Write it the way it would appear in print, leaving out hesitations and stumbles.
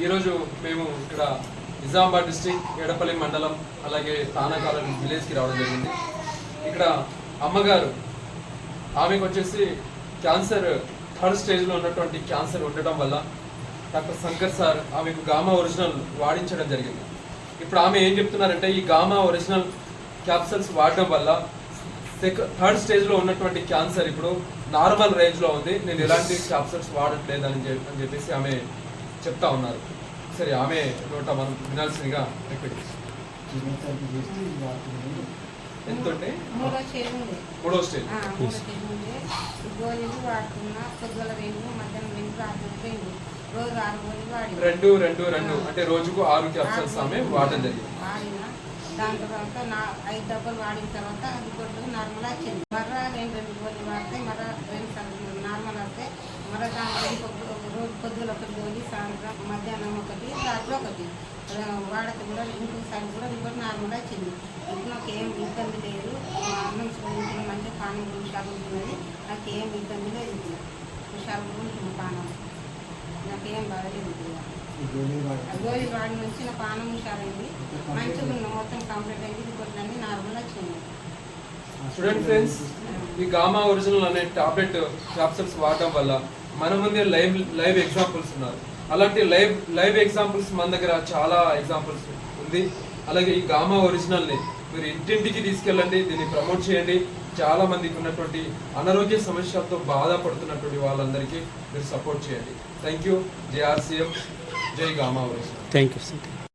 ఈరోజు మేము ఇక్కడ నిజామాబాద్ డిస్ట్రిక్ట్ ఎడపల్లి మండలం అలాగే తానాకాలం విలేజ్కి రావడం జరిగింది. ఇక్కడ అమ్మగారు ఆమెకు వచ్చేసి క్యాన్సర్ 3rd స్టేజ్లో ఉన్నటువంటి క్యాన్సర్ ఉండటం వల్ల డాక్టర్ శంకర్ సార్ ఆమెకు గామా ఒరిజినల్ వాడించడం జరిగింది. ఇప్పుడు ఆమె ఏం చెప్తున్నారంటే ఈ గామా ఒరిజినల్ క్యాప్సల్స్ వాడడం వల్ల 3rd స్టేజ్లో ఉన్నటువంటి క్యాన్సర్ ఇప్పుడు నార్మల్ రేంజ్లో ఉంది, నేను ఎలాంటి క్యాప్సల్స్ వాడట్లేదు అని చెప్పేసి ఆమె చెప్తా ఉన్నారు. సరే ఆమె నోట మనం వినాల్సిందిగా రిపీట్ ఎంతుంటే 3వ స్టేజ్ గోళీలు వాడుతున్నా పొద్దుల 2 మధ్యాహ్నం 2 రాత్రి 2 రోజు 6 గోళీలు వాడి 2 అంటే రోజుకు 6 క్యాప్సల్స్ ఆమె వాడడం జరిగింది. వాడిన దాని తర్వాత 5 డబ్బాలు వాడిన తర్వాత అది కొద్దిగా నార్మల్ వచ్చింది. మర్ర 2 గోళీలు వాడితే మర్ర 2 సార్లు నార్మల్ వస్తే మర్ర దాంట్లో రోజు పొద్దుల 1 గోళీ, సాయంత్రం మధ్యాహ్నం 1 రాత్రి 1 వాడక కూడా ఇంకోసారి కూడా రిపోర్ట్ నార్మల్ వచ్చింది. ఇప్పుడు నాకు ఏం ఇబ్బంది లేదు, అన్నం ఇంట్లో మంచి పానం హుషారు ఉంటున్నది, నాకు ఏం ఇబ్బంది లేదు, ఇప్పుడు హుషారు ఉంటుంది పానం, నాకేం బాధలేదు. గోళీ వాడి నుంచి నా పానం హుషారైంది, మంచిగా ఉన్న మొత్తం కంప్లీట్ అయింది, రిపోర్ట్ అన్ని నార్మల్ వచ్చింది. స్టూడెంట్ ఫ్రెండ్స్, ఈ గామా ఒరిజినల్ అనే టాబ్లెట్ క్యాప్సల్స్ వాడటం వల్ల మన ముందే లైవ్ ఎగ్జాంపుల్స్ ఉన్నారు. అలాంటి లైవ్ ఎగ్జాంపుల్స్ మన దగ్గర చాలా ఎగ్జాంపుల్స్ ఉంది. అలాగే ఈ గామా ఒరిజినల్ని మీరు ఇంటింటికి తీసుకెళ్ళండి, దీన్ని ప్రమోట్ చేయండి. చాలా మందికి ఉన్నటువంటి అనారోగ్య సమస్యలతో బాధపడుతున్నటువంటి వాళ్ళందరికీ మీరు సపోర్ట్ చేయండి. Thank you. జై ఆర్సీఎం, జై gamma original. Thank you sir.